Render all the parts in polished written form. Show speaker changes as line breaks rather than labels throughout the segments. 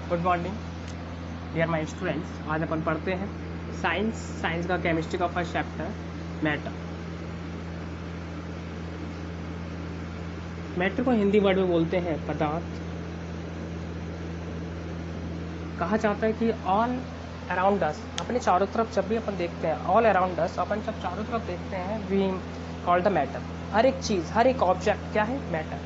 Good morning dear my students. आज अपन पढ़ते हैं साइंस का केमिस्ट्री का फर्स्ट चैप्टर मैटर को हिंदी वर्ड में बोलते हैं पदार्थ। कहा जाता है कि ऑल अराउंड अस, अपने चारों तरफ जब भी अपन देखते हैं, ऑल अराउंड अस, अपन जब चारों तरफ देखते हैं, वी कॉल द मैटर। हर एक चीज़, हर एक ऑब्जेक्ट क्या है? Matter.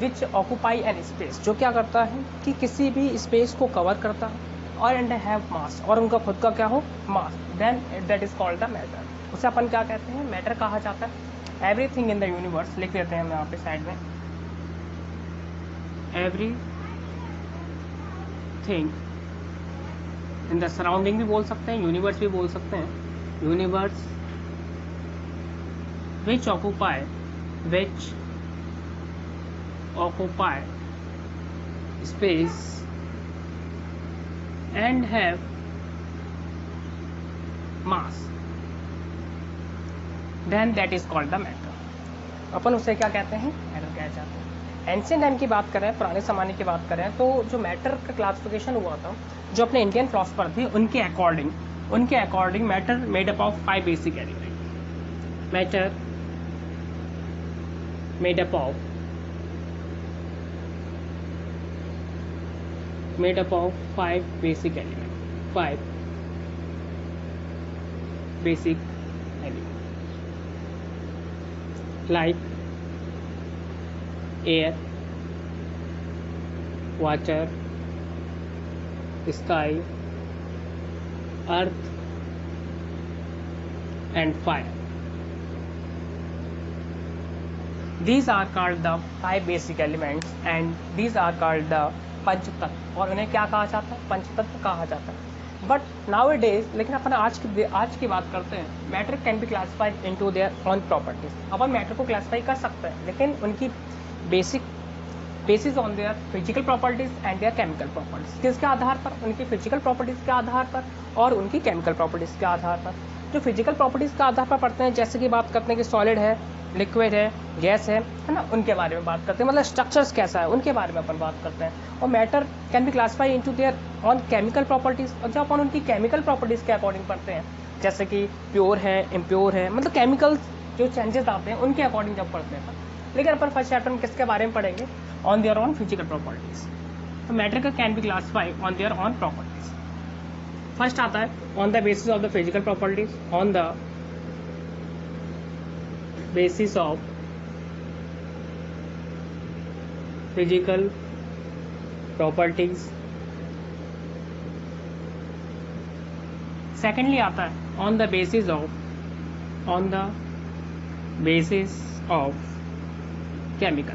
Which occupy an space, जो क्या करता है कि किसी भी स्पेस को कवर करता है, और एंड हैव मास, और उनका खुद का क्या हो? Mass. Then that is called the matter. उसे अपन क्या कहते हैं? मैटर कहा जाता है। एवरीथिंग इन द यूनिवर्स, लिख देते हैं हम यहाँ पे साइड में, every thing in the surrounding भी बोल सकते हैं, यूनिवर्स भी बोल सकते हैं। Universe which occupy space and have mass, then that is called the matter। अपन उसे क्या कहते हैं? मैटर कहा जाता है। एंशिएंट टाइम की बात करें, पुराने ज़माने की बात करें, तो जो मैटर का क्लासिफिकेशन हुआ था, जो अपने इंडियन फिलोसफर थे, उनके according matter made up of 5 basic element. Matter made up of 5 basic elements, 5 basic elements like air, water, sky, earth and fire. These are called the 5 basic elements and these are called the पंचतत्व, और उन्हें क्या कहा जाता है? पंचतत्व कहा जाता है। बट नाउ ए डेज, लेकिन अपन आज की बात करते हैं, matter can be classified into their on properties. Upon matter को क्लासिफाई कर सकते हैं, लेकिन उनकी basis on their physical properties and there chemical properties. किसके आधार पर? उनकी फिजिकल प्रॉपर्टीज के आधार पर और उनकी केमिकल प्रॉपर्टीज के आधार पर। जो फिजिकल प्रॉपर्टीज के आधार पर पढ़ते हैं, जैसे कि बात करते हैं कि सॉलिड है, लिक्विड है, गैस है ना, उनके बारे में बात करते हैं, मतलब स्ट्रक्चर्स कैसा है उनके बारे में अपन बात करते हैं। और matter can be classify into their on chemical properties, और जब अपन उनकी केमिकल प्रॉपर्टीज के अकॉर्डिंग पढ़ते हैं, जैसे कि प्योर है, इम्प्योर है, मतलब केमिकल्स जो चेंजेस आते हैं उनके अकॉर्डिंग जब पढ़ते हैं। लेकिन अपन फर्स्ट चैप्टर में किसके बारे में पढ़ेंगे? On their on physical properties. तो मैटर का can be classified on their on properties. First आता है on the basis of the physical properties, on the basis of physical properties. Secondly आता है on the basis of chemical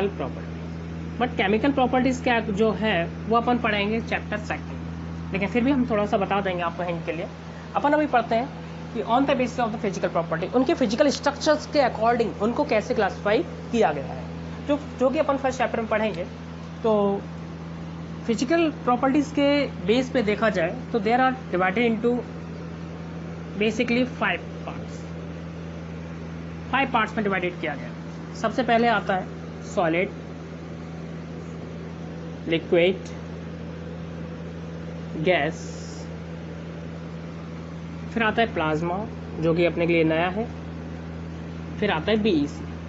properties. But chemical properties क्या जो है वो अपन पढ़ेंगे chapter second, लेकिन फिर भी हम थोड़ा सा बता देंगे आपको हिंट के लिए। अपन अभी पढ़ते हैं कि on the basis of the physical property, उनके फिजिकल स्ट्रक्चर्स के अकॉर्डिंग उनको कैसे क्लासिफाई किया गया है, जो कि अपन फर्स्ट चैप्टर में पढ़ेंगे। तो फिजिकल प्रॉपर्टीज के बेस पे देखा जाए तो there are divided into basically 5 parts में डिवाइडेड किया गया। सबसे पहले आता है सॉलिड, लिक्विड, गैस, फिर आता है प्लाज्मा जो कि अपने के लिए नया है, फिर आता है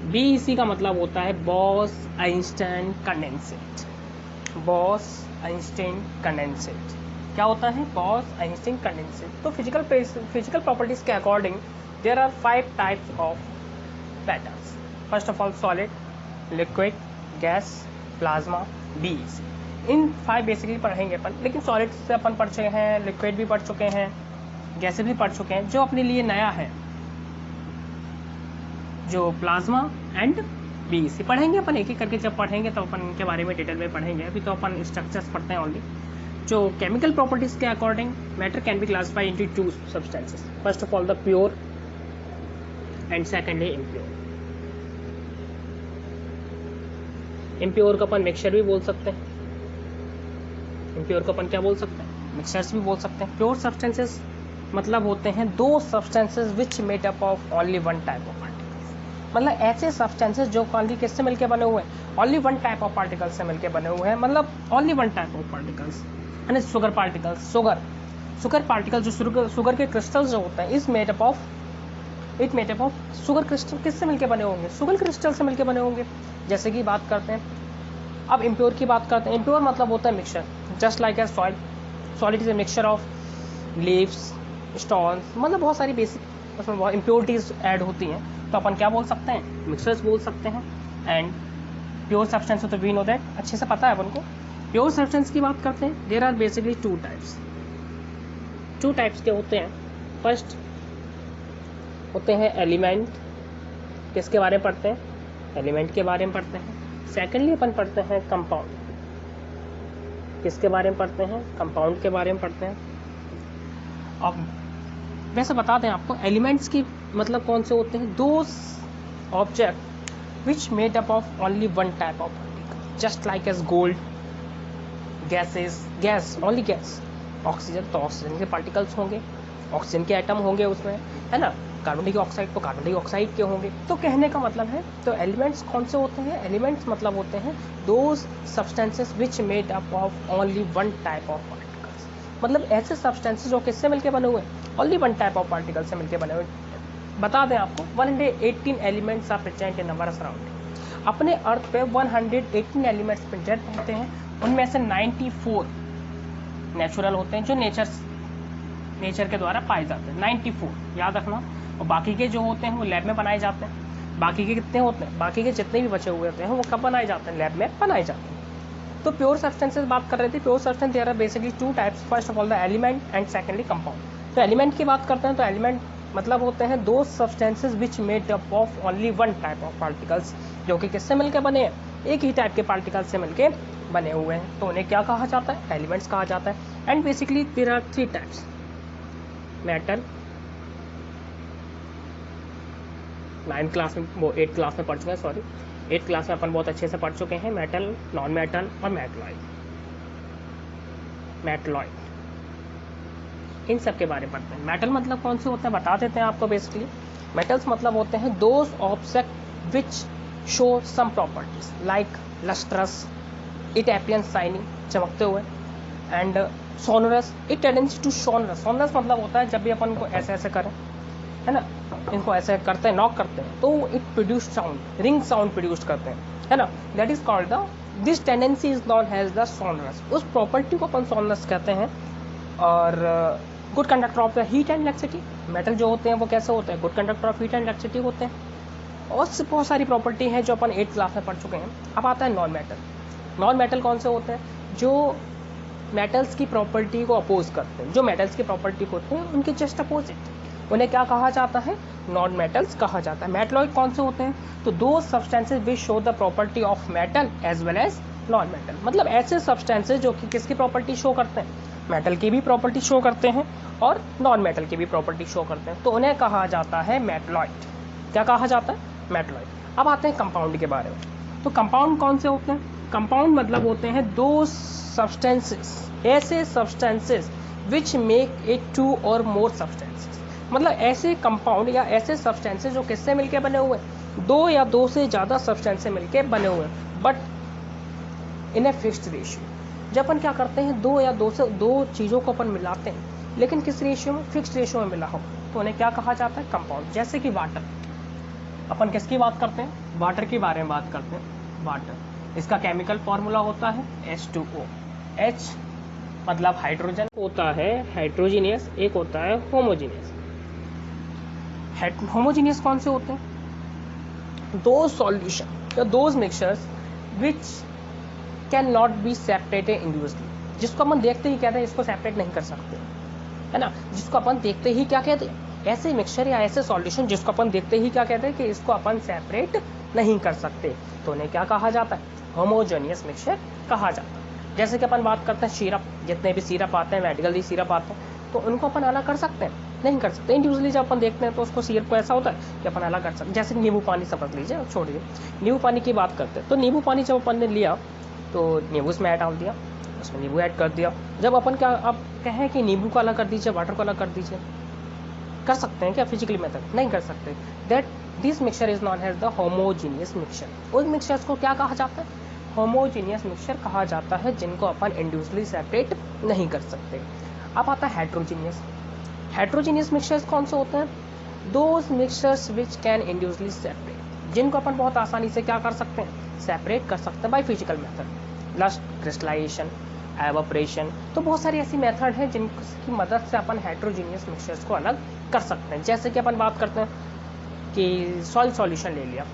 बीईसी का मतलब होता है बॉस-आइंस्टाइन कंडेंसेट। क्या होता है? Bose Einstein condensate. तो फिजिकल प्रॉपर्टीज के according there are 5 types of matters. First of all solid, liquid, gas, plasma, BEC. इन 5 बेसिकली पढ़ेंगे अपन, लेकिन सॉलिड से अपन पढ़ चुके हैं, लिक्विड भी पढ़ चुके हैं, गैसेस भी पढ़ चुके हैं। जो अपने लिए नया है, जो प्लाज्मा एंड बीईसी पढ़ेंगे अपन एक एक करके। जब पढ़ेंगे तो अपन इनके बारे में डिटेल में पढ़ेंगे, अभी तो अपन स्ट्रक्चर्स पढ़ते हैं ओनली। जो केमिकल प्रॉपर्टीज के according matter can be classified into 2 substances. First of all the pure and secondly impure. Impure को अपन मिक्सचर भी बोल सकते हैं, इम्प्योर को अपन क्या बोल सकते हैं? मिक्सचर्स भी बोल सकते हैं। प्योर सब्सटेंसेस मतलब होते हैं 2 substances which made up of only 1 type of particles. मतलब ऐसे सब्सटेंसेस जो ओनली किससे मिलके बने हुए हैं, only one type of particles से मिलके बने हुए हैं, मतलब only one type of particles, यानी शुगर पार्टिकल्स। शुगर पार्टिकल जो शुगर के क्रिस्टल्स जो होते हैं it made up of sugar crystal. किससे मिलके बने होंगे, शुगर क्रिस्टल से मिलके बने होंगे। जैसे कि बात करते हैं अब इम्प्योर की बात करते हैं। इम्प्योर मतलब होता है mixture, just like a soil. Solid is a mixture of leaves, stones, मतलब बहुत सारी बेसिक उसमें बहुत इम्प्योरिटीज ऐड होती हैं, तो अपन क्या बोल सकते हैं, मिक्सचर्स बोल सकते हैं। एंड प्योर सब्सटेंस तो वी नो दैट, अच्छे से पता है अपन को। प्योर सब्सटेंस की बात करते हैं, there are basically two types के होते हैं। फर्स्ट होते हैं एलिमेंट, किसके बारे में पढ़ते हैं, एलिमेंट के बारे में पढ़ते हैं। सेकेंडली अपन पढ़ते हैं कंपाउंड, किसके बारे में पढ़ते हैं, कंपाउंड के बारे में पढ़ते हैं। अब वैसे बता दें आपको, एलिमेंट्स की मतलब कौन से होते हैं, those object which made up of only one type of particle, just like as gold, gas, only gas, oxygen तो ऑक्सीजन के पार्टिकल्स होंगे, ऑक्सीजन के एटम होंगे उसमें, है ना। कार्बन डाइऑक्साइड तो कार्बन डाइऑक्साइड के होंगे। तो कहने का मतलब है, तो एलिमेंट्स कौन से होते हैं, एलिमेंट्स मतलब होते हैं those substances which made up of only one type of particles, मतलब ऐसे सब्सटेंसेस जो किससे मिलके बने हुए हैं, only one type of particle से मिलके बने हुए। बता दें आपको 118 elements are present in our surrounding. अपने अर्थ पे 118 एलिमेंट्स प्रेजेंट होते हैं, उनमें से 94 नेचुरल होते हैं, जो नेचर के द्वारा पाए जाते हैं, 94 याद रखना। और बाकी के जो होते हैं वो लैब में बनाए जाते हैं। बाकी के कितने होते हैं, बाकी के जितने भी बचे हुए होते हैं वो कब बनाए जाते हैं, लैब में बनाए जाते हैं। तो प्योर सब्सटेंसेस बात कर रहे थे। Pure substance there are basically two types, first of all the element and secondly compound. तो एलिमेंट की बात करते हैं, तो एलिमेंट मतलब होते हैं those substances which made up of only one type of particles, जो कि किससे मिलकर बने हैं, एक ही टाइप के पार्टिकल से मिलकर बने हुए हैं, तो उन्हें क्या कहा जाता है, एलिमेंट्स कहा जाता है। And basically there are three types, metal, 9th class में, वो 8th क्लास में पढ़ चुके हैं, सॉरी 8th क्लास में अपन बहुत अच्छे से पढ़ चुके हैं, मेटल, नॉन मेटल और मेटलॉइड, इन सब के बारे में पढ़ते हैं। मेटल मतलब कौन से होते हैं बता देते हैं आपको। बेसिकली मेटल्स मतलब होते हैं those object which show some properties like lustrous, it appears shining, चमकते हुए, and sonorous, it tendency to sonorous. Sonorous मतलब होता है जब भी अपन को ऐसे ऐसे करें, है ना, इनको ऐसे करते हैं, नॉक करते हैं, तो it produce sound, ring sound produce करते हैं, है ना, that is called the, this tendency is non has the sonorous, उस प्रॉपर्टी को अपन सोनरस कहते हैं। और good conductor of the heat and electricity, metal जो होते हैं वो कैसे होते हैं, good conductor of heat and electricity होते हैं। और बहुत सारी प्रॉपर्टी है जो अपन 8th क्लास में पढ़ चुके हैं। अब आता है नॉन मेटल। नॉन मेटल कौन से होते हैं, जो मेटल्स की प्रॉपर्टी को अपोज करते हैं, जो मेटल्स की प्रॉपर्टी होते हैं उनके जस्ट अपोजिट, उन्हें क्या कहा जाता है, नॉन मेटल्स कहा जाता है। मेटलॉइड कौन से होते हैं, तो दो substances which show the property of metal as well as non metal, मतलब ऐसे सब्सटेंसेस जो कि किसकी प्रॉपर्टी शो करते हैं, मेटल की भी प्रॉपर्टी शो करते हैं और नॉन मेटल की भी प्रॉपर्टी शो करते हैं, तो उन्हें कहा जाता है मेटलॉइड। क्या कहा जाता है, मेटलॉइड। अब आते हैं कंपाउंड के बारे में। तो कंपाउंड कौन से होते हैं, कंपाउंड मतलब होते हैं दो सब्सटेंसेस, ऐसे substances which make it two or more substances, मतलब ऐसे कंपाउंड या ऐसे सब्सटेंसेस जो किससे मिलके बने हुए हैं, दो या दो से ज़्यादा सब्सटेंस से मिलके बने हुए हैं, but in a fixed ratio. जब अपन क्या करते हैं, दो या दो चीज़ों को अपन मिलाते हैं, लेकिन किस रेशियो में, फिक्स्ड रेशियो में मिला हो, तो उन्हें क्या कहा जाता है, कंपाउंड। जैसे कि वाटर, अपन किसकी बात करते हैं, वाटर के बारे में बात करते हैं। वाटर, इसका केमिकल फॉर्मूला होता है H2O। H मतलब हाइड्रोजन होता है हाइड्रोजीनियस, एक होता है होमोजीनियस। होमोजीनियस कौन से होते हैं, दो सॉल्यूशन या those mixtures which can not be separated individually, जिसको अपन देखते ही कहते हैं इसको सेपरेट नहीं कर सकते, है ना, जिसको अपन देखते ही क्या कहते हैं, ऐसे मिक्सचर या ऐसे सॉल्यूशन जिसको अपन देखते ही क्या कहते हैं कि इसको अपन सेपरेट नहीं कर सकते, तो उन्हें क्या कहा जाता है, होमोजेनियस मिक्सचर कहा जाता है। जैसे कि अपन बात करते हैं सिरप, जितने भी सिरप आते हैं, मेडिकल सिरप आते हैं, तो उनको अपन अलग कर सकते हैं, नहीं कर सकते। इंडिविजुअली जब अपन देखते हैं तो उसको सिरप को ऐसा होता है कि अपन अलग कर सकते हैं। जैसे नींबू पानी समझ लीजिए, छोड़िए, नींबू पानी की बात करते हैं, तो नींबू पानी जब अपन ने लिया तो नींबू उसमें डाल दिया, उसमें नींबू ऐड कर दिया। जब अपन क्या अब कहें कि नींबू को अलग कर दीजिए, वाटर को अलग कर दीजिए, कर सकते हैं क्या फिजिकली मेथड, नहीं कर सकते। That this mixture is known as the homogeneous mixture. उस मिक्सचर्स को क्या कहा जाता है? होमोजीनियस मिक्सचर कहा जाता है, जिनको अपन इंडिविजुअली सेपरेट नहीं कर सकते। अब आता है हेट्रोजीनियस। हेट्रोजीनियस मिक्सचर्स कौन से होते हैं? Those mixtures which can individually separate, जिनको अपन बहुत आसानी से क्या कर सकते हैं? सेपरेट कर सकते हैं by physical method, last crystallization, evaporation. तो बहुत सारी ऐसी मेथड है जिनकी मदद से अपन हेट्रोजीनियस मिक्सचर्स को अलग कर सकते हैं। जैसे कि अपन बात करते हैं कि सॉइल सॉल्यूशन ले लिया,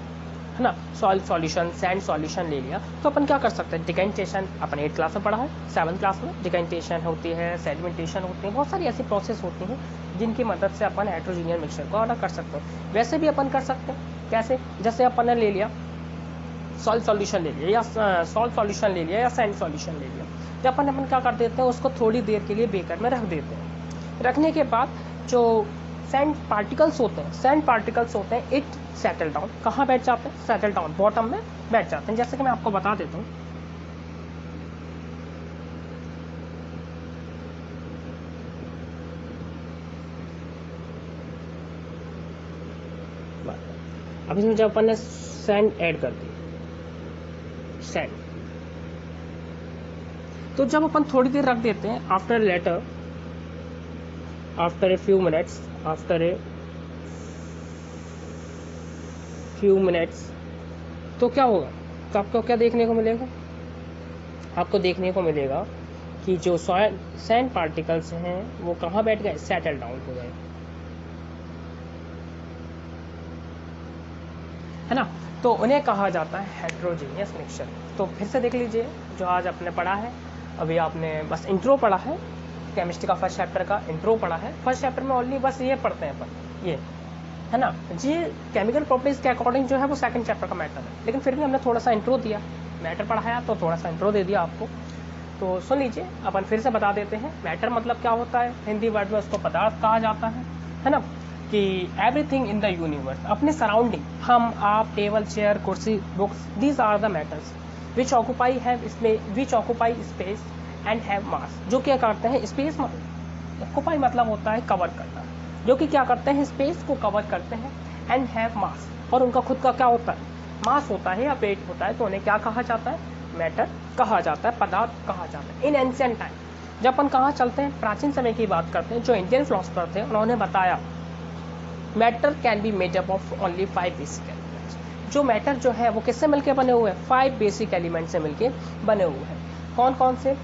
है ना, सॉइल सॉल्यूशन, सैंड सॉल्यूशन ले लिया, तो अपन क्या कर सकते हैं? डिकेंटेशन अपन 8th क्लास में पढ़ा है, 7th क्लास में डिकेंटेशन होती है, सेडिमेंटेशन होती है, बहुत सारी ऐसी प्रोसेस होती हैं जिनकी मदद से अपन हेट्रोजीनियस मिक्सचर को अलग कर सकते हैं। वैसे भी अपन कर सकते हैं, कैसे? जैसे अपन ने ले लिया सॉइल सॉल्यूशन ले लिया, या सॉल्ट सॉल्यूशन ले लिया, या सैंड सॉल्यूशन ले लिया, तो अपन क्या कर देते हैं? उसको थोड़ी देर के लिए बेकर में रख देते हैं। रखने के बाद जो सैंड पार्टिकल्स होते हैं, इट सेटल डाउन, कहाँ बैठ जाते हैं? सेटल डाउन, बॉटम में बैठ जाते हैं। जैसे कि मैं आपको बता देता हूँ, अब इसमें जब अपन ने सैंड ऐड कर दी, सैंड, तो जब अपन थोड़ी देर रख देते हैं, आफ्टर ए फ्यू मिनट्स, तो क्या होगा? तो आपको क्या देखने को मिलेगा? आपको देखने को मिलेगा कि जो सैंड पार्टिकल्स हैं वो कहाँ बैठ गए? सेटल डाउन हो गए, है ना। तो उन्हें कहा जाता है हेट्रोजीनियस मिक्सचर। तो फिर से देख लीजिए, जो आज आपने पढ़ा है, अभी आपने बस इंट्रो पढ़ा है, केमिस्ट्री का फर्स्ट चैप्टर का इंट्रो पढ़ा है। फर्स्ट चैप्टर में ओनली बस ये पढ़ते हैं अपन, ये है ना, ये केमिकल प्रॉपर्टीज के अकॉर्डिंग जो है वो सेकंड चैप्टर का मैटर है, लेकिन फिर भी हमने थोड़ा सा इंट्रो दिया, मैटर पढ़ाया तो थोड़ा सा इंट्रो दे दिया आपको। तो सुन लीजिए, अपन फिर से बता देते हैं। मैटर मतलब क्या होता है? हिंदी वर्ड में उसको पदार्थ कहा जाता है ना, कि एवरीथिंग इन द यूनिवर्स, अपने सराउंडिंग, हम, आप, टेबल, चेयर, कुर्सी, books, these are the matters which occupy space and have mass, जो क्या करते हैं? स्पेस ऑक्यूपाई मतलब होता है कवर करना, जो कि क्या करते हैं? स्पेस को कवर करते हैं, एंड हैव मास, और उनका खुद का क्या होता है? मास होता है या वेट होता है, तो उन्हें क्या कहा जाता है? मैटर कहा जाता है, पदार्थ कहा जाता है। इन एंशिएंट टाइम, जब अपन कहाँ चलते हैं? प्राचीन समय की बात करते हैं, जो इंडियन फिलोसफर थे उन्होंने बताया matter can be made up of only 5 basic elements. जो मैटर जो है वो किससे मिलके बने हुए हैं? 5 बेसिक एलिमेंट से मिलके बने हुए हैं। कौन कौन से?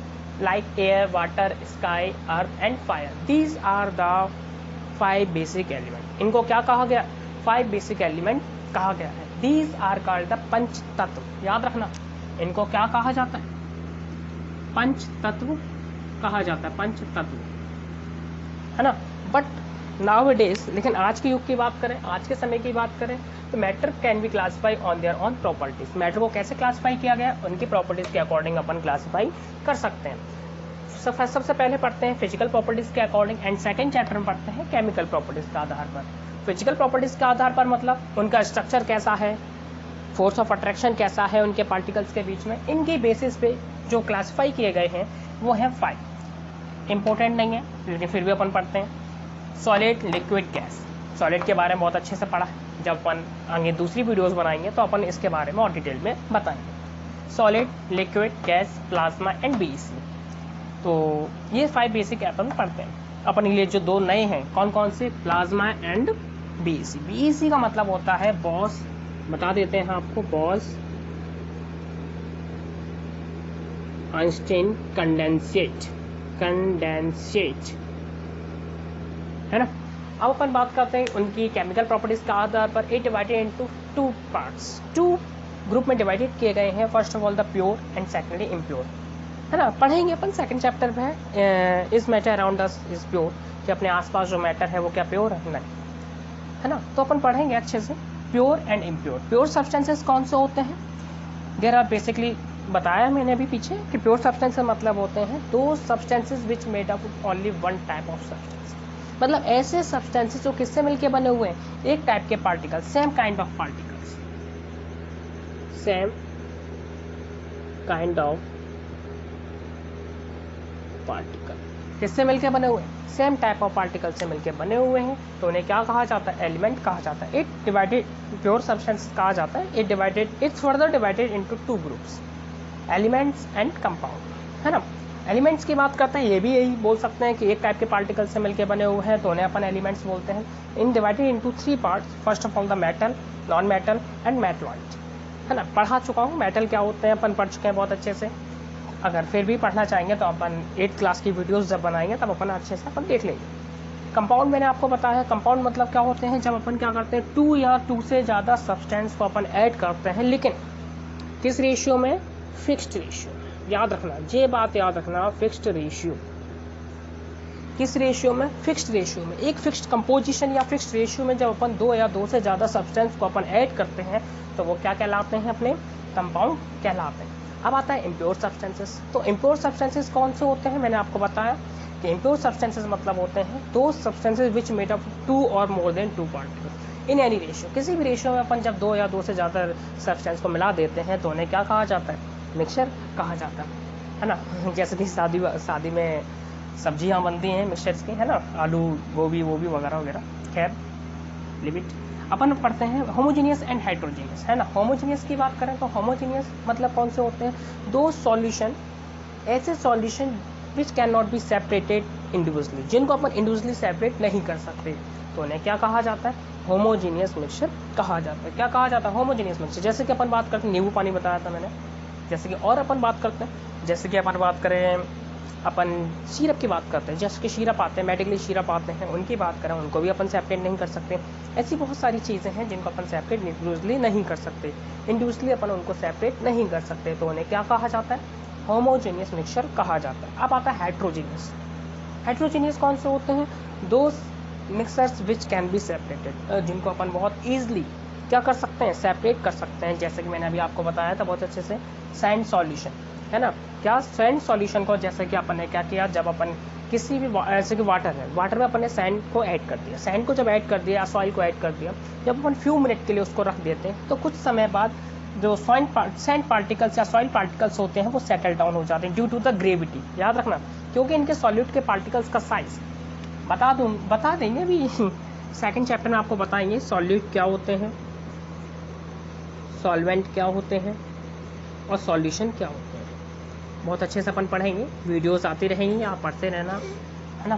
Like air, water, sky, earth and fire, these are the 5 basic element. इनको क्या कहा गया? 5 बेसिक एलिमेंट कहा गया है। दीज आर कॉल्ड द पंच तत्व। याद रखना, इनको क्या कहा जाता है? पंच तत्व कहा जाता है, पंच तत्व, है ना। बट नाउअडेज, लेकिन आज के युग की बात करें, आज के समय की बात करें, तो matter can be classify on their on properties. Matter को कैसे क्लासिफाई किया गया? उनकी प्रॉपर्टीज के अकॉर्डिंग अपन क्लासिफाई कर सकते हैं। सबसे पहले पढ़ते हैं फिजिकल प्रॉपर्टीज के अकॉर्डिंग, एंड सेकंड चैप्टर में पढ़ते हैं केमिकल प्रॉपर्टीज के आधार पर। फिजिकल प्रॉपर्टीज के आधार पर मतलब उनका स्ट्रक्चर कैसा है, फोर्स ऑफ अट्रैक्शन कैसा है उनके पार्टिकल्स के बीच में, इनकी बेसिस पे जो क्लासिफाई किए गए हैं वो है 5। इंपॉर्टेंट नहीं है लेकिन फिर भी अपन पढ़ते हैं। Solid, liquid, gas. सॉलिड के बारे में बहुत अच्छे से पढ़ा है, जब अपन आगे दूसरी वीडियोस बनाएंगे तो अपन इसके बारे में और डिटेल में बताएंगे। Solid, liquid, gas, plasma and BEC. तो ये 5 बेसिक अपन पढ़ते हैं। अपन ये जो 2 नए हैं, कौन कौन से? Plasma and BEC. बीईसी का मतलब होता है बॉस, बता देते हैं आपको, बॉस आइंस्टीन कंडेंसेट है ना। अब अपन बात करते हैं उनकी केमिकल प्रॉपर्टीज के आधार पर। It divided into 2 parts, 2 group में डिवाइडेड किए गए हैं। First of all the pure and secondly impure, है ना। पढ़ेंगे अपन सेकंड चैप्टर में है इस matter around us is pure, कि अपने आसपास जो मैटर है वो क्या प्योर है? नहीं, है ना। तो अपन पढ़ेंगे अच्छे से pure and impure. Pure substances कौन से होते हैं? देयर आर बेसिकली, बताया मैंने अभी पीछे कि प्योर सब्सटेंसेस मतलब होते हैं those substances which made up only one type of substance. मतलब ऐसे सब्सटेंसेस जो किससे मिलके बने हुए हैं? एक टाइप के particles, same kind of particles, same kind of particle. किससे मिलके बने हुए हैं, सेम टाइप ऑफ पार्टिकल से मिलके बने हुए हैं, तो उन्हें क्या कहा जाता है, एलिमेंट कहा जाता है। इट डिवाइडेड, प्योर सब्सटेंस कहा जाता है, it divided, it's further divided into two groups, elements and compound, है ना। एलिमेंट्स की बात करते हैं, ये भी यही बोल सकते हैं कि एक टाइप के पार्टिकल से मिलके बने हुए हैं, तो उन्हें अपन एलिमेंट्स बोलते हैं। इन divided into three parts, first of all the metal, non metal and metalloid, है ना। पढ़ा चुका हूँ, मेटल क्या होते हैं अपन पढ़ चुके हैं बहुत अच्छे से। अगर फिर भी पढ़ना चाहेंगे तो अपन 8th क्लास की वीडियोस जब बनाएंगे तब अपन अच्छे से अपन देख लेंगे। कंपाउंड मैंने आपको बताया, कंपाउंड मतलब क्या होते हैं, जब अपन क्या करते हैं, 2 या 2 से ज़्यादा सब्सटेंस को अपन ऐड करते हैं, लेकिन किस रेशियो में, फिक्स्ड रेशियो। याद रखना, ये बात याद रखना, फिक्स्ड रेशियो, किस रेशियो में, फिक्स्ड रेशियो में। एक फिक्स्ड कंपोजिशन या फिक्स्ड रेशियो में जब अपन 2 या 2 से ज़्यादा सब्सटेंस को अपन ऐड करते हैं तो वो क्या कहलाते हैं, अपने कंपाउंड कहलाते हैं। अब आता है इम्प्योर सब्सटेंसेस। तो इम्प्योर सब्सटेंसेस कौन से होते हैं, मैंने आपको बताया कि इम्प्योर सब्सटेंसेस मतलब होते हैं those substances which made up 2 और more than 2 particle in any ratio. किसी भी रेशियो में अपन जब 2 या 2 से ज़्यादा सब्सटेंस को मिला देते हैं तो उन्हें क्या कहा जाता है, मिक्सचर कहा जाता है ना। जैसे कि शादी में सब्जियां बनती हैं मिक्सचर्स की, है ना, आलू गोभी वोभी वगैरह वगैरह, खैर लिमिट। अपन पढ़ते हैं होमोजीनियस एंड हेट्रोजीनियस, है ना। होमोजीनियस की बात करें तो होमोजीनियस मतलब कौन से होते हैं, दो सॉल्यूशन, ऐसे solution which can not be separated individually, जिनको अपन इंडिविजुअली सेपरेट नहीं कर सकते, तो उन्हें क्या कहा जाता है, होमोजीनियस मिक्सचर कहा जाता है। क्या कहा जाता है, होमोजीनियस मिक्सचर। जैसे कि अपन बात करते हैं, नींबू पानी बताया था मैंने, जैसे कि और अपन बात करते हैं, जैसे कि अपन बात करें, अपन सिरप की बात करते हैं, जैसे कि सिरप आते हैं, मेडिकली सिरप आते हैं, उनकी बात करें, उनको भी अपन सेपरेट नहीं कर सकते। ऐसी बहुत सारी चीज़ें हैं जिनको अपन सेपरेट इंडिविजुअली नहीं कर सकते, इंडिविजुअली अपन उनको सेपरेट नहीं कर सकते, तो उन्हें क्या कहा जाता है, होमोजेनियस मिक्सचर कहा जाता है। अब आता है हेट्रोजीनियस। हेट्रोजीनियस कौन से होते हैं, दो mixtures which can be separated, जिनको अपन बहुत ईजिली क्या कर सकते हैं, सेपरेट कर सकते हैं। जैसे कि मैंने अभी आपको बताया था बहुत अच्छे से, सैंड सॉल्यूशन, है ना। क्या, सैंड सॉल्यूशन को जैसे कि अपन ने क्या किया, जब अपन किसी भी ऐसे कि वाटर है, वाटर में अपन ने सैंड को ऐड कर दिया, सैंड को जब ऐड कर दिया, सॉइल को ऐड कर दिया, जब अपन फ्यू मिनट के लिए उसको रख देते हैं तो कुछ समय बाद जो सैंड पार्टिकल्स या सॉइल पार्टिकल्स होते हैं वो सेटल डाउन हो जाते हैं ड्यू टू द ग्रेविटी। याद रखना, क्योंकि इनके सॉल्यूट के पार्टिकल्स का साइज बता देंगे अभी सेकंड चैप्टर में आपको बताएंगे सॉल्यूट क्या होते हैं, सॉल्वेंट क्या होते हैं और सॉल्यूशन क्या होते हैं। बहुत अच्छे से अपन पढ़ेंगे, वीडियोस आती रहेंगी, आप पढ़ते रहना, है ना।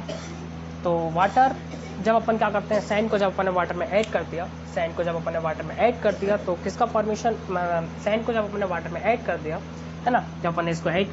तो वाटर जब अपन क्या करते हैं, सैंड को जब अपन ने वाटर में ऐड कर दिया, सैंड को जब अपन ने वाटर में ऐड कर दिया तो किसका फॉर्मेशन, सैंड को जब अपन ने वाटर में ऐड कर दिया, है ना, जब अपन ने इसको ऐड